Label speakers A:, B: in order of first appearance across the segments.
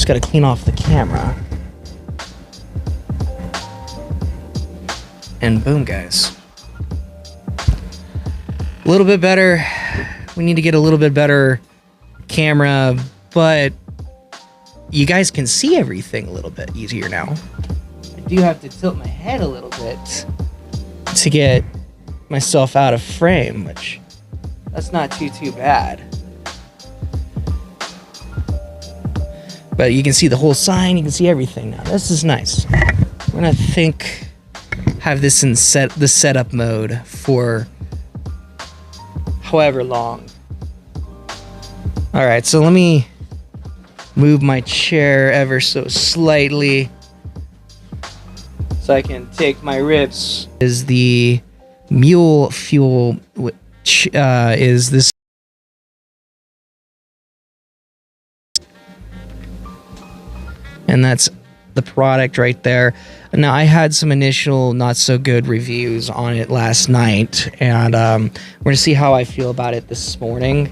A: Just gotta clean off the camera. And boom, guys. A little bit better. We need to get a little bit better camera, but you guys can see everything a little bit easier now. I do have to tilt my head a little bit to get myself out of frame, which that's not too bad. But you can see the whole sign, you can see everything now. This is nice. We're gonna have this in the setup mode for however long. All right, so let me move my chair ever so slightly so I can take my ribs. Is the mule fuel, which is this. And that's the product right there. Now, I had some initial not so good reviews on it last night, and we're gonna see how I feel about it this morning,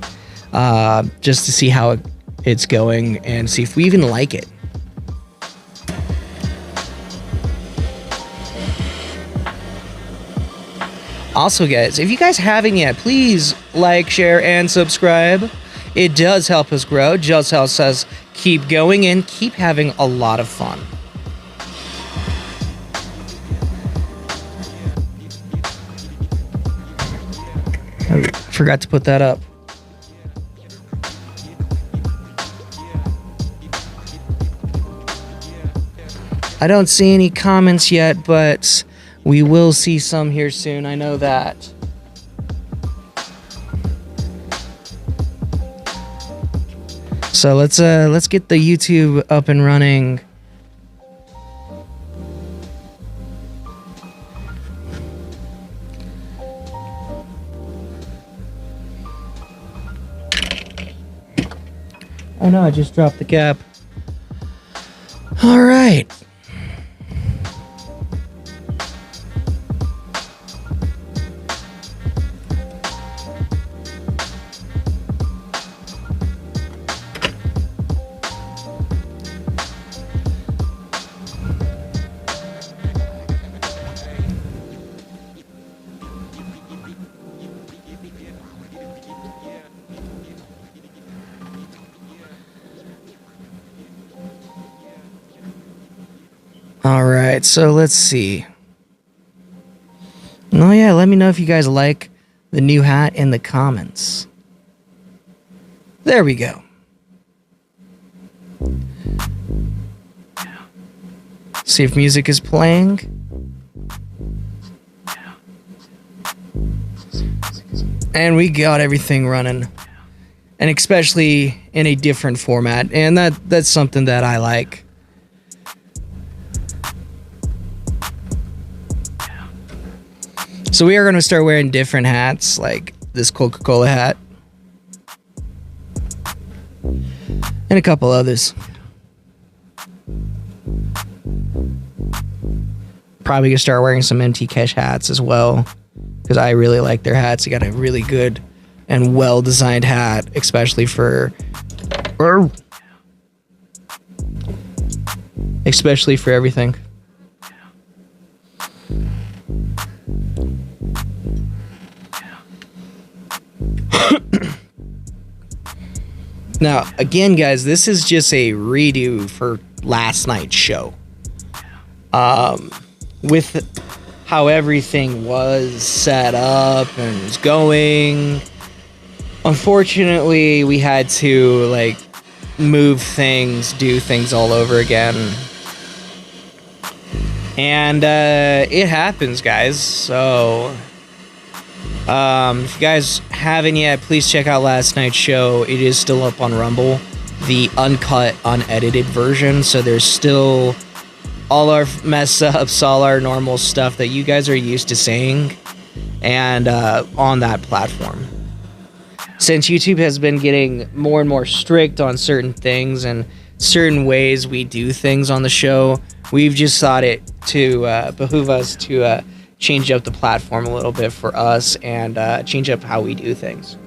A: just to see how it's going and see if we even like it. Also, guys, if you guys haven't yet, please like, share, and subscribe. It does help us grow, just helps us keep going and keep having a lot of fun. I forgot to put that up. I don't see any comments yet, but we will see some here soon. I know that. So let's get the YouTube up and running. Oh no, I just dropped the cap. All right. All right, so let's see. Oh yeah, let me know if you guys like the new hat in the comments. There we go. See if music is playing. And we got everything running. And especially in a different format. And that's something that I like. So we are going to start wearing different hats, like this Coca-Cola hat. And a couple others. Probably going to start wearing some MT Cash hats as well, because I really like their hats. They got a really good and well-designed hat, especially for everything. Now, again, guys, this is just a redo for last night's show. With how everything was set up and was going. Unfortunately, we had to, like, move things, do things all over again. And it happens, guys. So if you guys haven't yet, please check out last night's show. It is still up on Rumble, the uncut, unedited version. So there's still all our mess ups, all our normal stuff that you guys are used to seeing, and on that platform. Since YouTube has been getting more and more strict on certain things and certain ways we do things on the show, we've just thought it to behoove us to change up the platform a little bit for us and change up how we do things.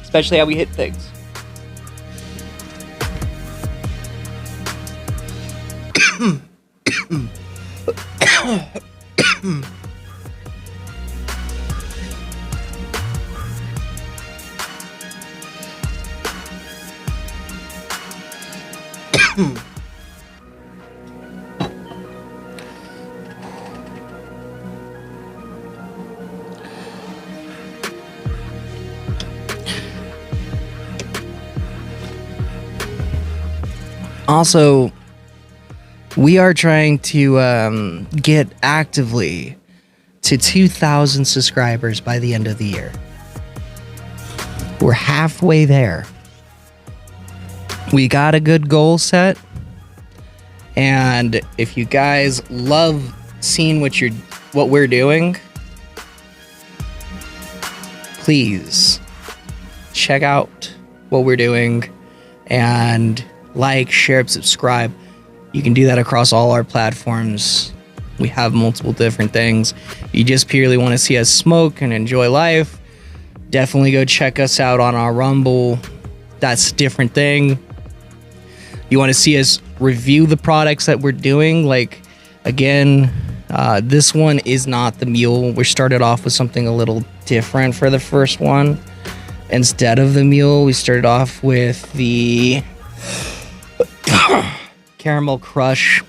A: Especially how we hit things. Also, we are trying to get actively to 2,000 subscribers by the end of the year. We're halfway there. We got a good goal set. And if you guys love seeing what we're doing, please check out what we're doing and like, share, subscribe. You can do that across all our platforms. We have multiple different things. If you just purely want to see us smoke and enjoy life, definitely go check us out on our Rumble. That's a different thing. You want to see us review the products that we're doing, like, again, this one is not the mule. We started off with something a little different for the first one. Instead of the mule, we started off with the Caramel Crush.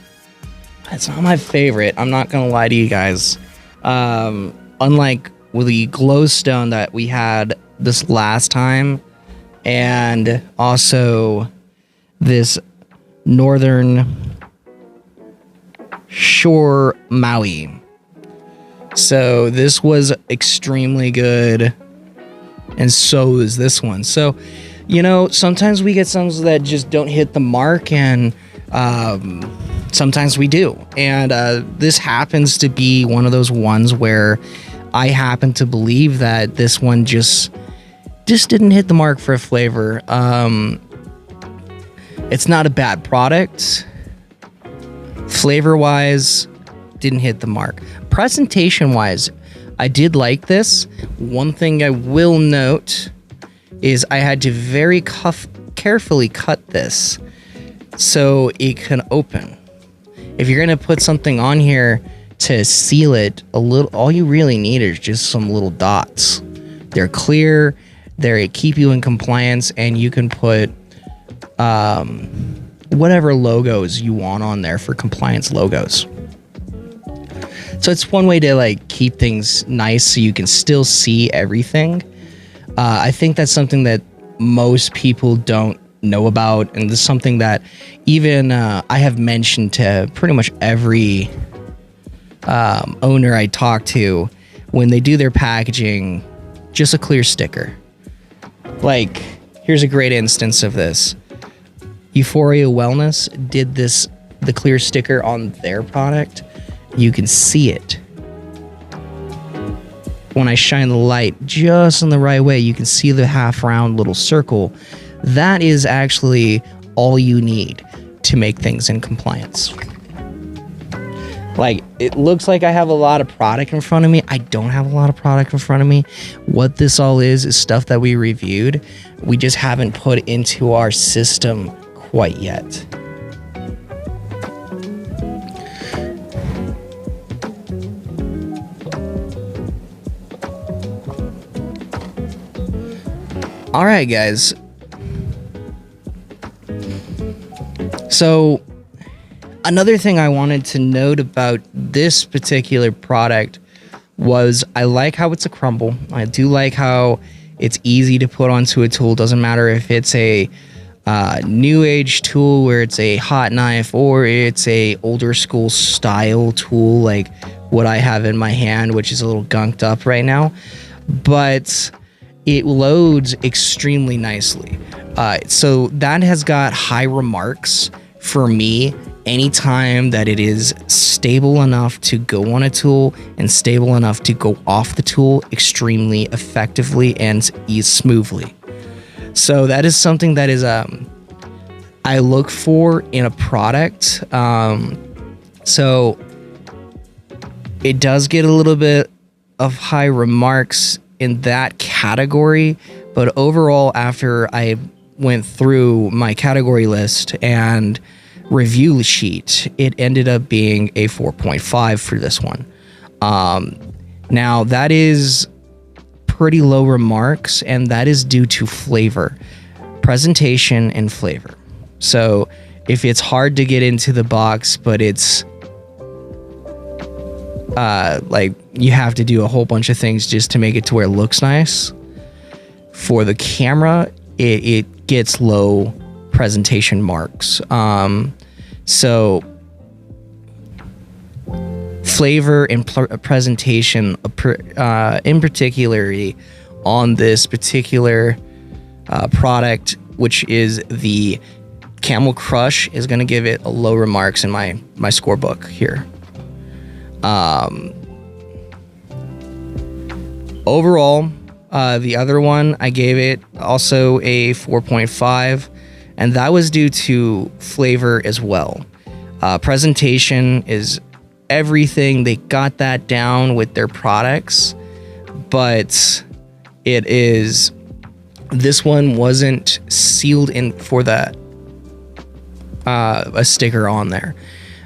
A: It's not my favorite, I'm not gonna lie to you guys. Unlike with the Glowstone that we had this last time, and also this Northern Shore Maui. So this was extremely good, and so is this one. So, you know, sometimes we get some that just don't hit the mark, and sometimes we do. And this happens to be one of those ones where I happen to believe that this one just didn't hit the mark for a flavor. It's not a bad product. Flavor-wise, didn't hit the mark. Presentation-wise, I did like this. One thing I will note is I had to very carefully cut this so it can open. If you're gonna put something on here to seal it a little, all you really need is just some little dots. They're clear, they keep you in compliance, and you can put whatever logos you want on there for compliance logos. So it's one way to like keep things nice so you can still see everything. I think that's something that most people don't know about, and this is something that even I have mentioned to pretty much every owner I talk to when they do their packaging. Just a clear sticker. Like, here's a great instance of this. Euphoria Wellness did the clear sticker on their product. You can see it. When I shine the light just in the right way, you can see the half round little circle. That is actually all you need to make things in compliance. Like, it looks like I have a lot of product in front of me. I don't have a lot of product in front of me. What this all is stuff that we reviewed. We just haven't put into our system quite yet. All right, guys. So, another thing I wanted to note about this particular product was I like how it's a crumble. I do like how it's easy to put onto a tool. Doesn't matter if it's a new age tool where it's a hot knife or it's a older school style tool like what I have in my hand, which is a little gunked up right now. But it loads extremely nicely. So that has got high remarks for me anytime that it is stable enough to go on a tool and stable enough to go off the tool extremely effectively and smoothly. So that is something that is I look for in a product. So it does get a little bit of high remarks in that category, but overall, after I went through my category list and review sheet, it ended up being a 4.5 for this one. Now that is pretty low remarks, and that is due to flavor, presentation, and flavor. So if it's hard to get into the box, but it's like you have to do a whole bunch of things just to make it to where it looks nice, for the camera, it gets low presentation marks. So flavor and presentation, in particularly on this particular product, which is the Camel Crush, is going to give it a low remarks in my scorebook here. Overall, the other one, I gave it also a 4.5, and that was due to flavor as well. Presentation is everything. They got that down with their products, but this one wasn't sealed in for that a sticker on there.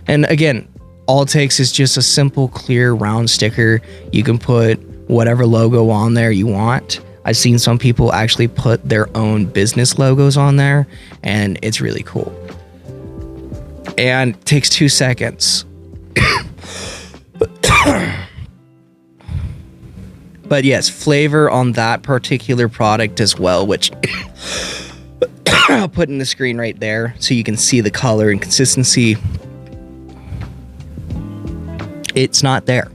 A: And again, all it takes is just a simple clear round sticker. You can put whatever logo on there you want. I've seen some people actually put their own business logos on there, and it's really cool. And it takes 2 seconds. But yes, flavor on that particular product as well, which I'll put in the screen right there so you can see the color and consistency. It's not there.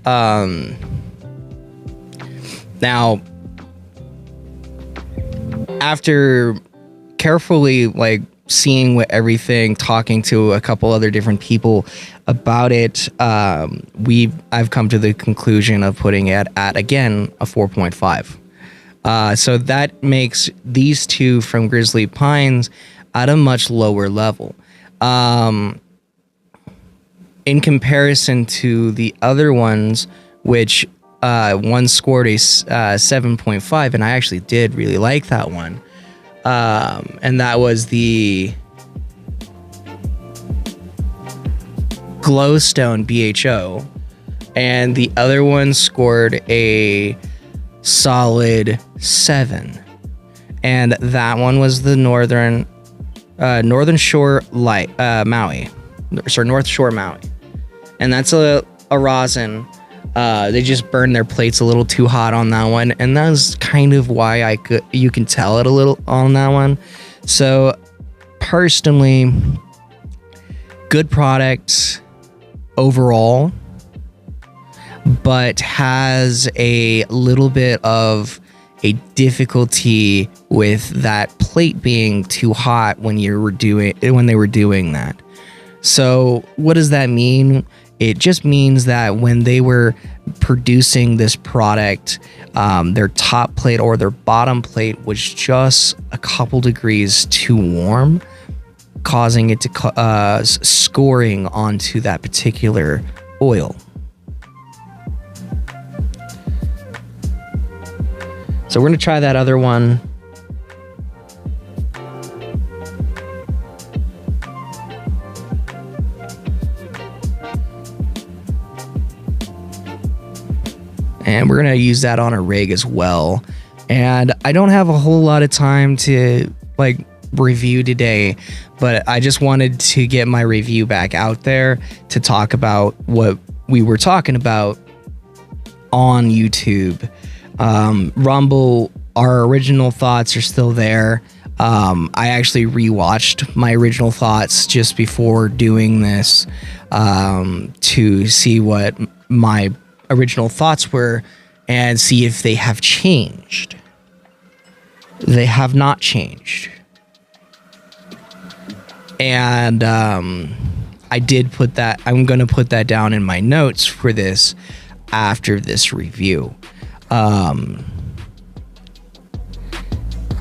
A: Now, after carefully seeing what everything, talking to a couple other different people about it, I've come to the conclusion of putting it at, again, a 4.5. So that makes these two from Grizzly Pines at a much lower level. In comparison to the other ones, which one scored a 7.5, and I actually did really like that one. And that was the Glowstone BHO, and the other one scored a solid 7, and that one was the Northern Shore Maui, sorry, North Shore Maui, and that's a rosin. They just burned their plates a little too hot on that one, and that's kind of why you can tell it a little on that one. So personally, good product overall, but has a little bit of a difficulty with that plate being too hot when they were doing that. So what does that mean? It just means that when they were producing this product, their top plate or their bottom plate was just a couple degrees too warm, causing it to scoring onto that particular oil. So we're going to try that other one. And we're going to use that on a rig as well. And I don't have a whole lot of time to review today, but I just wanted to get my review back out there to talk about what we were talking about on YouTube. Rumble, our original thoughts are still there. I actually rewatched my original thoughts just before doing this to see what my original thoughts were and see if they have changed. They have not changed. And I did put that, I'm going to put that down in my notes for this after this review.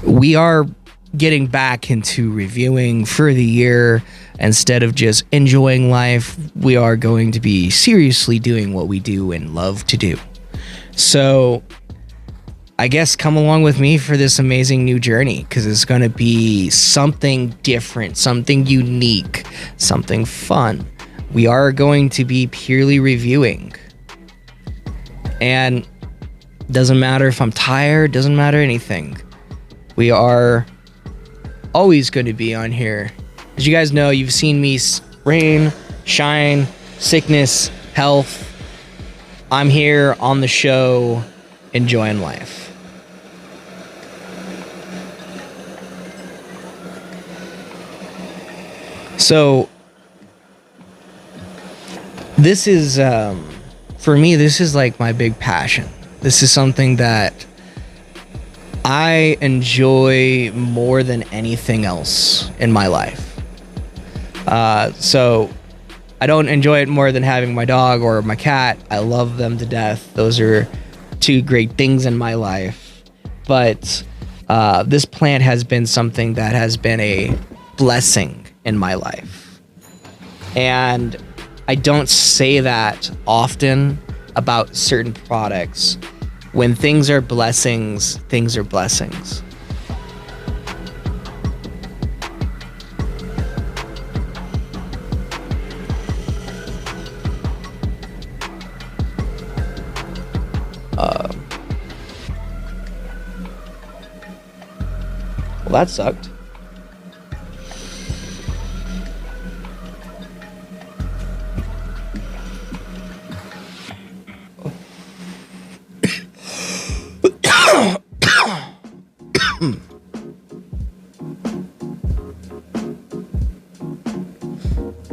A: We are getting back into reviewing for the year. Instead of just enjoying life, we are going to be seriously doing what we do and love to do. So I guess come along with me for this amazing new journey, because it's going to be something different, something unique, something fun. We are going to be purely reviewing. And doesn't matter if I'm tired, doesn't matter anything. We are always going to be on here. As you guys know, you've seen me rain, shine, sickness, health. I'm here on the show, enjoying life. So, this is, for me, this is like my big passion. This is something that I enjoy more than anything else in my life. So I don't enjoy it more than having my dog or my cat. I love them to death. Those are two great things in my life. But this plant has been something that has been a blessing in my life. And I don't say that often about certain products. When things are blessings, things are blessings. Well, that sucked.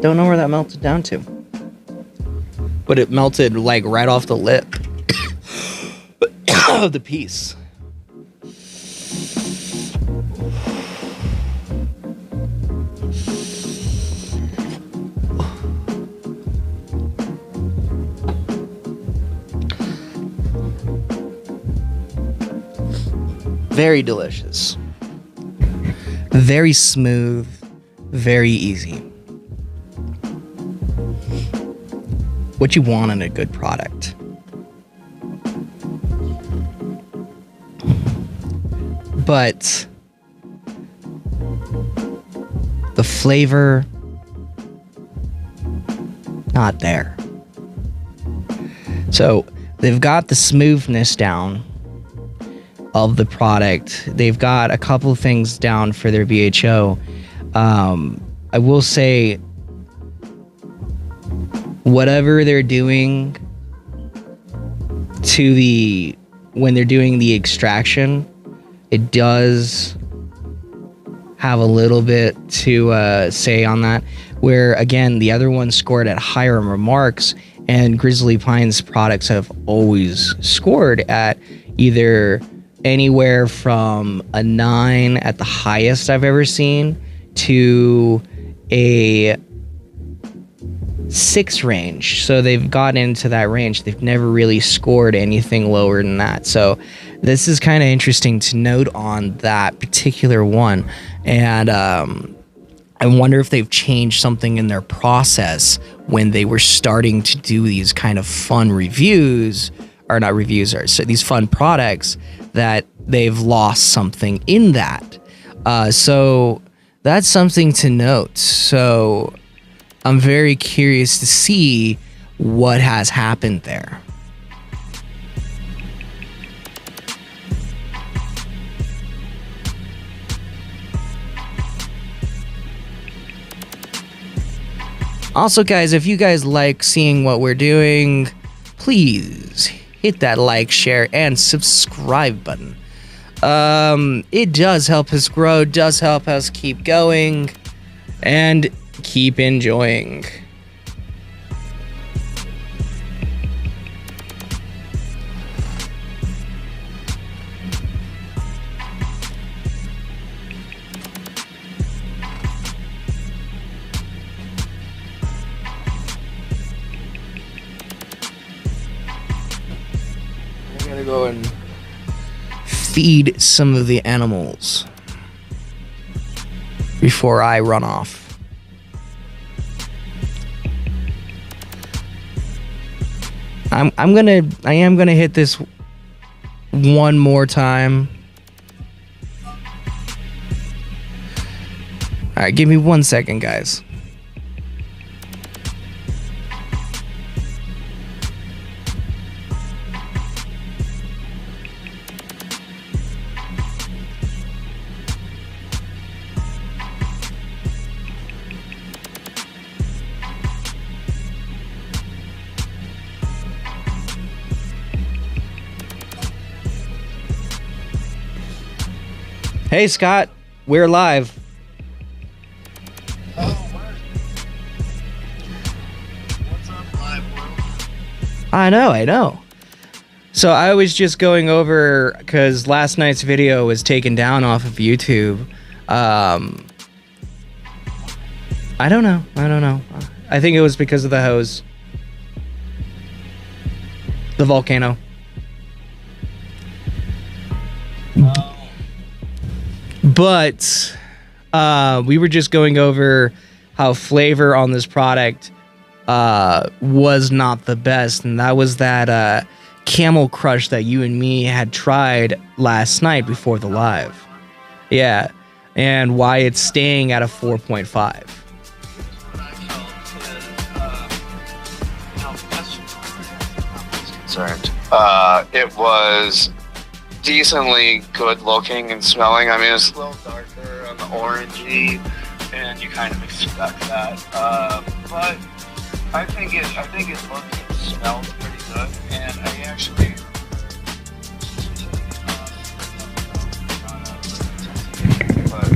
A: Don't know where that melted down to. But it melted like right off the lip of the piece. Very delicious. Very smooth. Very easy. What you want in a good product. But the flavor, not there. So they've got the smoothness down of the product. They've got a couple things down for their BHO. I will say, whatever they're doing to when they're doing the extraction, it does have a little bit to say on that. Where again, the other one scored at higher remarks, and Grizzly Pines products have always scored at either anywhere from a 9 at the highest I've ever seen to a 6 range. So they've gotten into that range. They've never really scored anything lower than that. So this is kind of interesting to note on that particular one. And I wonder if they've changed something in their process when they were starting to do these kind of fun reviews, or not reviews, or so these fun products, that they've lost something in that. So that's something to note. So I'm very curious to see what has happened there. Also, guys, if you guys like seeing what we're doing, please hit that like, share, and subscribe button. It does help us grow, does help us keep going, and keep enjoying. I'm gonna go and feed some of the animals. before I run off. I am gonna hit this one more time. All right, give me 1 second, guys. Hey, Scott, we're live.
B: What's up, live world?
A: I know. So I was just going over, because last night's video was taken down off of YouTube. I don't know. I think it was because of the hose. The volcano. But we were just going over how flavor on this product was not the best, and that was that Camel Crush that you and me had tried last night before the live. Yeah, and why it's staying at a 4.5.
B: What I felt is, as far as concerned, it was decently good looking and smelling. I mean, it's a little darker on the orangey, and you kind of expect that. But I think it looked and smelled pretty good, and I actually but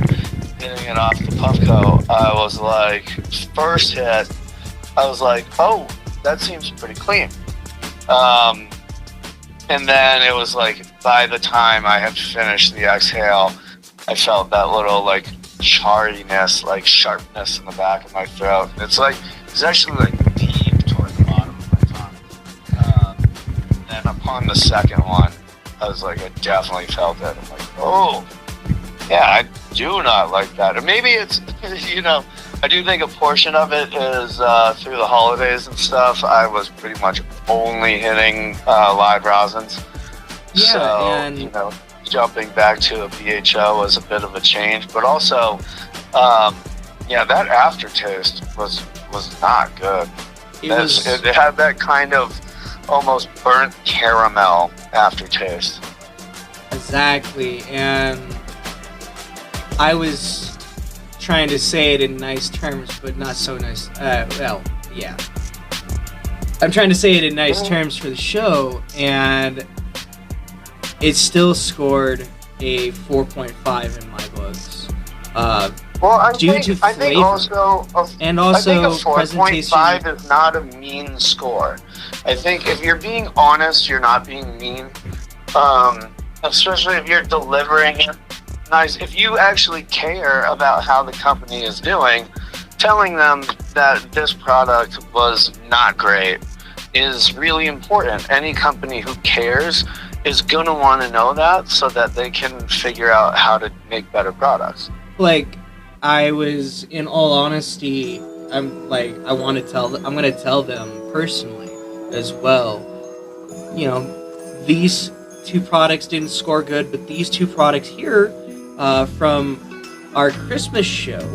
B: hitting it off the Puffco, I was like, first hit, I was like, oh, that seems pretty clean. And then it was like, by the time I had finished the exhale, I felt that little like charriness, like sharpness in the back of my throat. It's actually like deep toward the bottom of my tongue. And upon the second one, I was like, I definitely felt it. I'm like, oh, yeah, I do not like that. Or maybe it's, I do think a portion of it is through the holidays and stuff. I was pretty much only hitting live rosins.
A: Yeah,
B: so,
A: and
B: jumping back to a BHO was a bit of a change. But also, that aftertaste was not good. It had that kind of almost burnt caramel aftertaste.
A: Exactly, and I was trying to say it in nice terms, but not so nice. I'm trying to say it in nice terms for the show, and it still scored a 4.5 in my books.
B: I
A: Due
B: think
A: to
B: a
A: presentation.
B: 4.5 is not a mean score. I think if you're being honest, you're not being mean. Especially if you're delivering it nice. If you actually care about how the company is doing, telling them that this product was not great is really important. Any company who cares is going to want to know that so that they can figure out how to make better products.
A: Like, I was, in all honesty, I'm going to tell them personally as well. These two products didn't score good, but these two products here from our Christmas show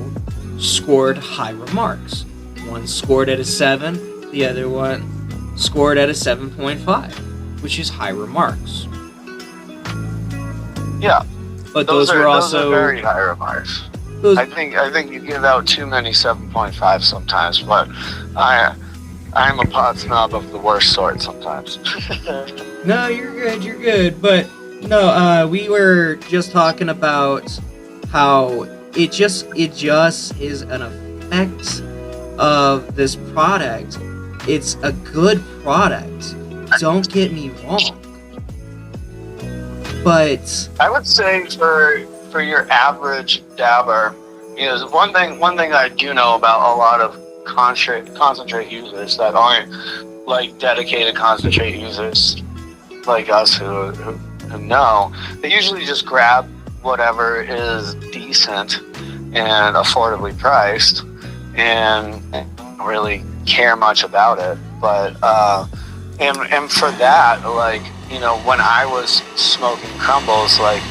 A: scored high remarks. One scored at a 7, the other one scored at a 7.5, which is high remarks.
B: Yeah,
A: but those were also
B: very high remarks. I think you give out too many 7.5 sometimes, but I'm a pot snob of the worst sort sometimes.
A: No, you're good. But no, we were just talking about how it just is an effect of this product. It's a good product. Don't get me wrong. But
B: I would say for your average dabber, one thing I do know about a lot of concentrate users that aren't like dedicated concentrate users like us who know, they usually just grab whatever is decent and affordably priced, and don't really care much about it. But and for that, like, you know, when I was smoking crumbles, like,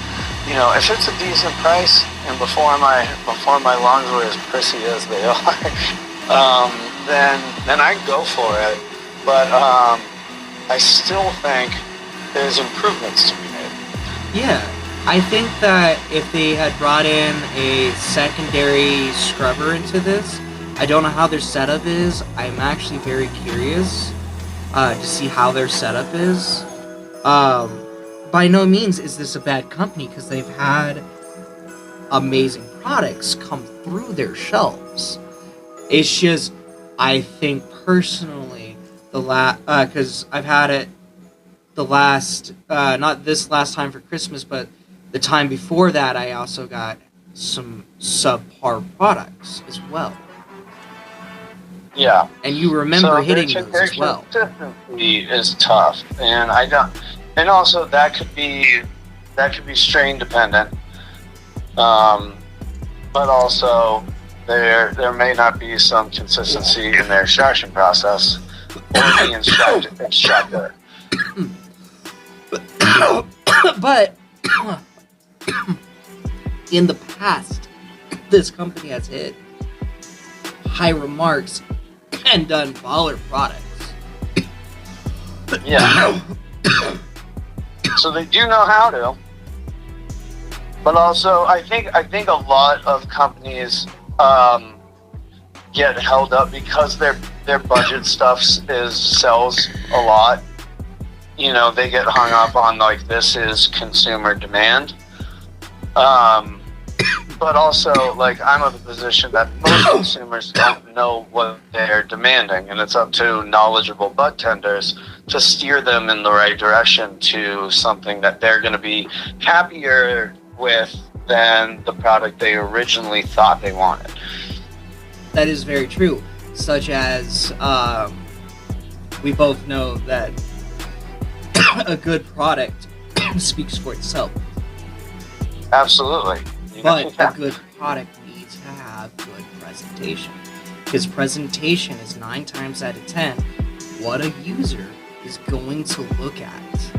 B: you know, if it's a decent price and before my lungs were as prissy as they are, then I'd go for it. But I still think there's improvements to be made.
A: Yeah, I think that if they had brought in a secondary scrubber into this, I don't know how their setup is. I'm actually very curious to see how their setup is. By no means is this a bad company, because they've had amazing products come through their shelves. It's just, I think personally, because I've had it the last, not this last time for Christmas, but the time before that, I also got some subpar products as well.
B: Yeah.
A: And you remember hitting those as well.
B: Consistency is tough, and I don't. And also that could be strain dependent. But also there may not be some consistency in their extraction process or the extractor.
A: But in the past, this company has hit high remarks and done baller products.
B: Yeah. So they do know how to. But also, I think a lot of companies get held up because their budget stuff sells a lot. You know, they get hung up on, like, this is consumer demand. But also, like, I'm of the position that most consumers don't know what they're demanding, and it's up to knowledgeable bud tenders to steer them in the right direction to something that they're going to be happier with than the product they originally thought they wanted.
A: That is very true. Such as, we both know that a good product speaks for itself.
B: Absolutely.
A: But a good product needs to have good presentation. Because presentation is 9 times out of 10 what a user is going to look at.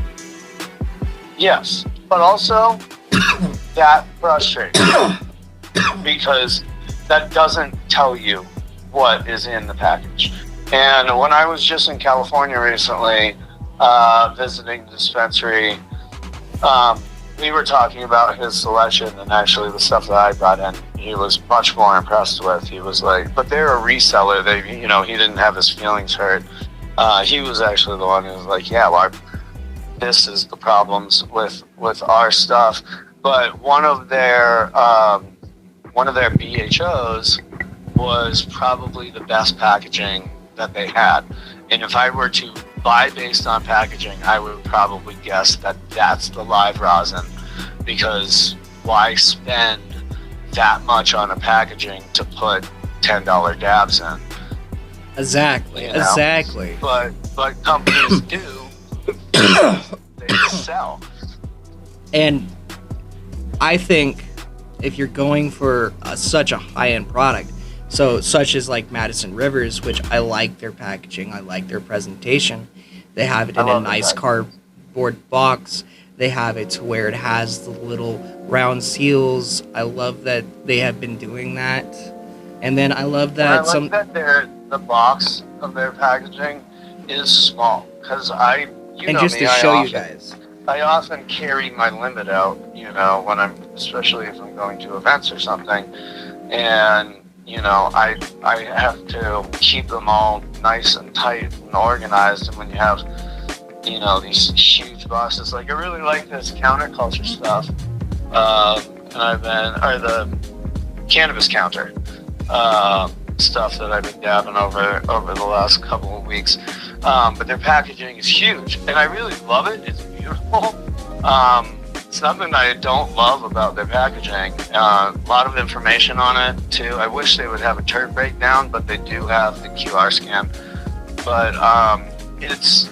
B: Yes, but also that frustrates me because that doesn't tell you what is in the package. And when I was just in California recently, visiting the dispensary, we were talking about his selection, and actually the stuff that I brought in, he was much more impressed with. He was like, but they're a reseller. They, you know, he didn't have his feelings hurt. He was actually the one who was like, yeah, well, this is the problems with our stuff. But one of their BHOs was probably the best packaging that they had. And if I were to buy based on packaging, I would probably guess that that's the live rosin, because why spend that much on a packaging to put $10 dabs in?
A: Exactly.
B: You know?
A: Exactly.
B: But companies do. They just sell.
A: And I think if you're going for such a high-end product, so such as like Madison Rivers, which I like their packaging, I like their presentation. They have it in a nice cardboard box. They have it to where it has the little round seals. I love that they have been doing that. And then I love that
B: the box of their packaging is small, because
A: and just to show you guys,
B: I often carry my limit out, you know, especially if I'm going to events or something, and you know, I have to keep them all nice and tight and organized. And when you have, you know, these huge boxes, like I really like this counterculture stuff, or the cannabis counter stuff that I've been dabbing over the last couple of weeks. But their packaging is huge, and I really love it. It's beautiful. It's nothing I don't love about their packaging. A lot of information on it too. I wish they would have a turd breakdown, but they do have the QR scan. But it's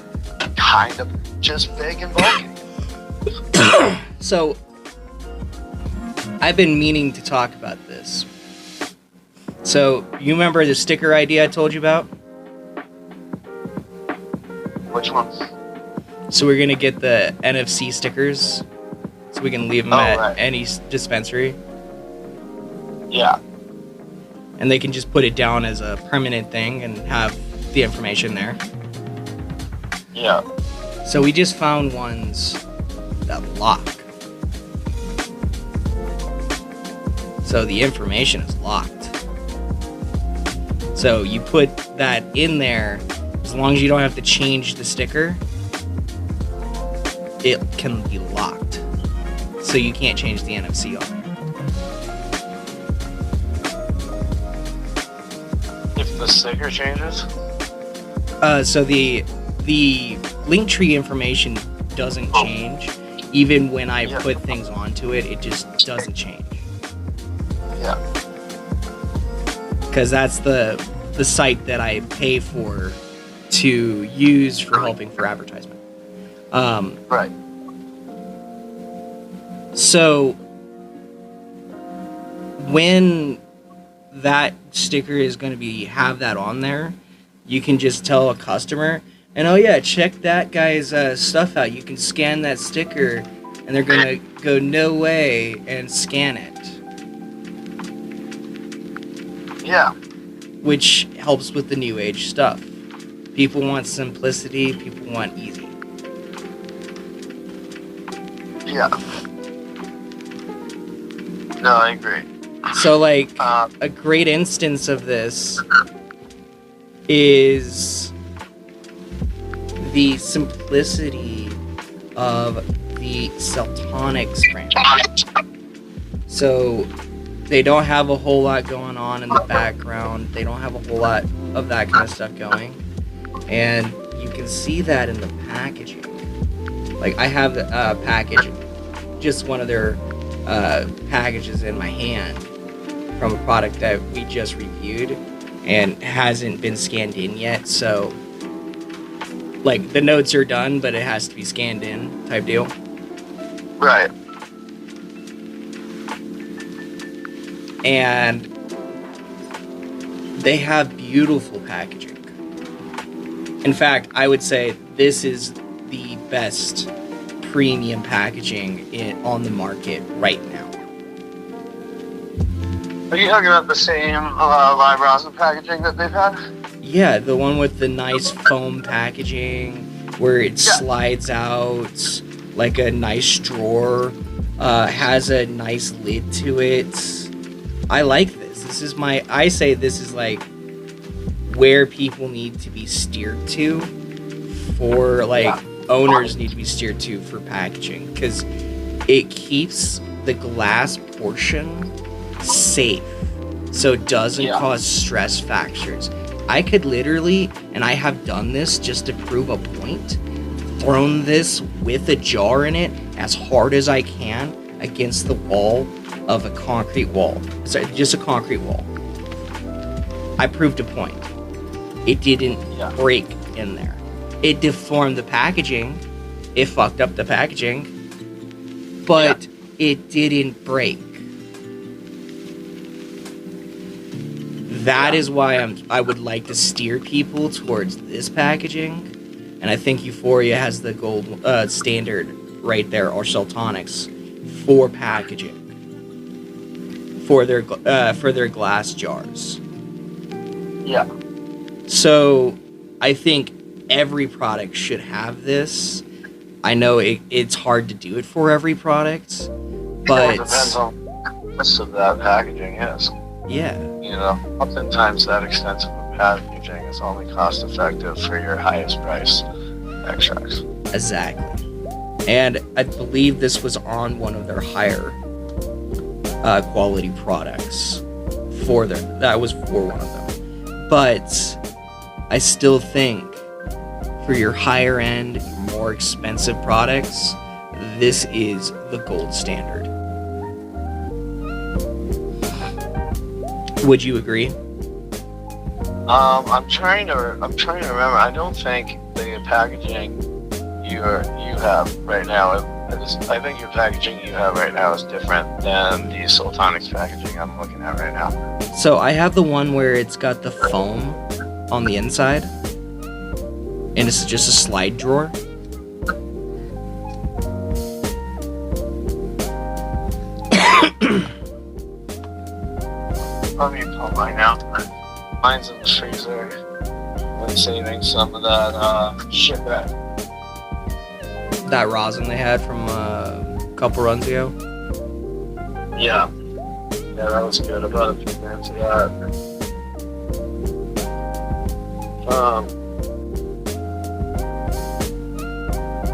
B: kind of just big and bulky.
A: So I've been meaning to talk about this. So, you remember the sticker idea I told you about?
B: Which one?
A: So we're gonna get the NFC stickers, so we can leave them at any dispensary.
B: Yeah.
A: And they can just put it down as a permanent thing and have the information there.
B: Yeah.
A: So we just found ones that lock. So the information is locked. So you put that in there, as long as you don't have to change the sticker, it can be locked. So you can't change the NFC on it.
B: If the sticker changes?
A: So the Linktree information doesn't change. Even when I put things onto it, it just doesn't change.
B: Yeah.
A: Because that's the site that I pay for to use for helping for advertisement.
B: Right.
A: So when that sticker is going to have that on there, you can just tell a customer, and oh yeah, check that guy's stuff out. You can scan that sticker, and they're going to go no way and scan it.
B: Yeah.
A: Which helps with the new age stuff. People want simplicity. People want easy.
B: Yeah. No, I agree.
A: So, like, a great instance of this is the simplicity of the Celtonics brand. So, they don't have a whole lot going on in the background. They don't have a whole lot of that kind of stuff going. And you can see that in the packaging. Like, I have the package, just one of their packages in my hand from a product that we just reviewed and hasn't been scanned in yet. So, like, the notes are done, but it has to be scanned in type deal.
B: Right.
A: And they have beautiful packaging. In fact, I would say this is the best premium packaging on the market right now.
B: Are you talking about the same live rosin packaging that they've had?
A: Yeah, the one with the nice foam packaging where it slides out like a nice drawer, has a nice lid to it. I like this. I say this is like where people need to be steered to for, like, owners need to be steered to for packaging, because it keeps the glass portion safe so it doesn't cause stress factors. I could literally, and I have done this just to prove a point, thrown this with a jar in it as hard as I can against the wall of a concrete wall. Sorry, just a concrete wall. I proved a point. It didn't break in there. It deformed the packaging. It fucked up the packaging. But it didn't break. That is why I would like to steer people towards this packaging. And I think Euphoria has the gold standard right there, or Celtonics, for packaging. For their glass jars.
B: Yeah.
A: So I think every product should have this. I know it's hard to do it for every product, but
B: it depends on the rest of that packaging is.
A: Yeah.
B: You know, oftentimes that extensive of packaging is only cost effective for your highest price extracts.
A: Exactly. And I believe this was on one of their higher quality products that was for one of them. But I still think for your higher end, more expensive products, this is the gold standard. Would you agree?
B: I'm trying to remember. I don't think the packaging you have right now I think your packaging you have right now is different than the Sultonics packaging I'm looking at right now.
A: So I have the one where it's got the foam on the inside, and it's just a slide drawer.
B: Let me pull mine out. Mine's in the freezer. I'm saving some of that shit
A: That rosin they had from a couple runs ago.
B: Yeah, that was good. About a few grams of that.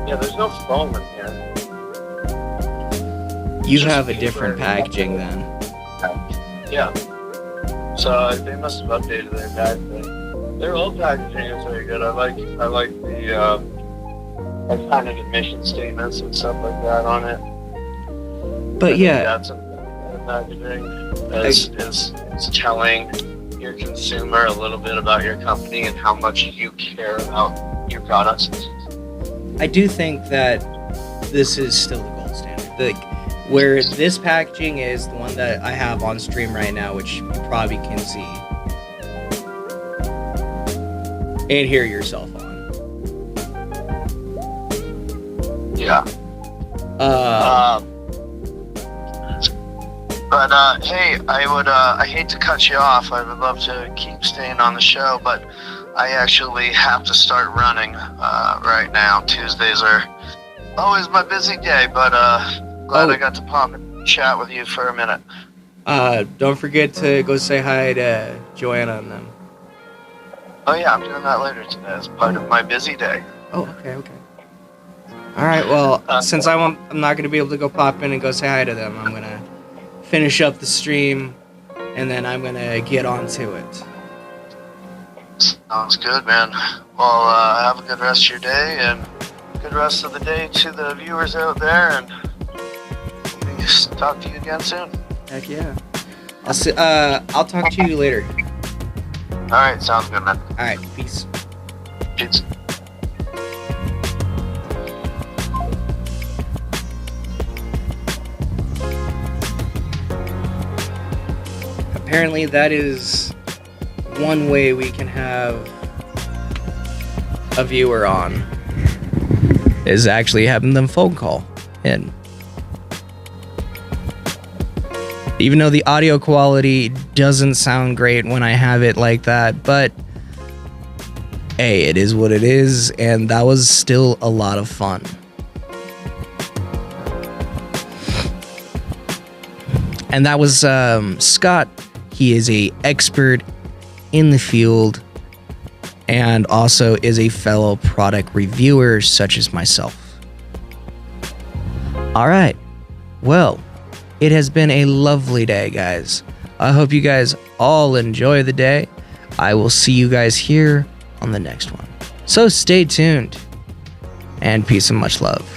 B: Yeah, there's no foam in here.
A: You have a different packaging then.
B: Yeah. So they must have updated their packaging. Their old packaging is very good. I like the kind of emission statements and stuff like that on it.
A: But yeah,
B: That's a packaging is telling your consumer a little bit about your company and how much you care about your products.
A: I do think that this is still the gold standard. Where this packaging is the one that I have on stream right now, which you probably can see and hear yourself on.
B: Yeah. But hey, I hate to cut you off. I would love to keep staying on the show, but I actually have to start running right now. Tuesdays are always my busy day, but glad I got to pop and chat with you for a minute.
A: Don't forget to go say hi to Joanna and them.
B: Oh yeah, I'm doing that later today as part of my busy day.
A: Oh, okay. All right, well, since I'm not going to be able to go pop in and go say hi to them, I'm going to finish up the stream, and then I'm going to get onto it.
B: Sounds good, man. Well, have a good rest of your day, and good rest of the day to the viewers out there, and we'll talk to you again soon.
A: Heck yeah. I'll talk to you later.
B: Alright, sounds good, man.
A: Alright, peace.
B: Peace.
A: Apparently that is one way we can have a viewer on, is actually having them phone call in. Even though the audio quality doesn't sound great when I have it like that, but hey, it is what it is, and that was still a lot of fun. And that was Scott. He is an expert in the field and also is a fellow product reviewer such as myself. All right. Well, it has been a lovely day, guys. I hope you guys all enjoy the day. I will see you guys here on the next one. So stay tuned, and peace and much love.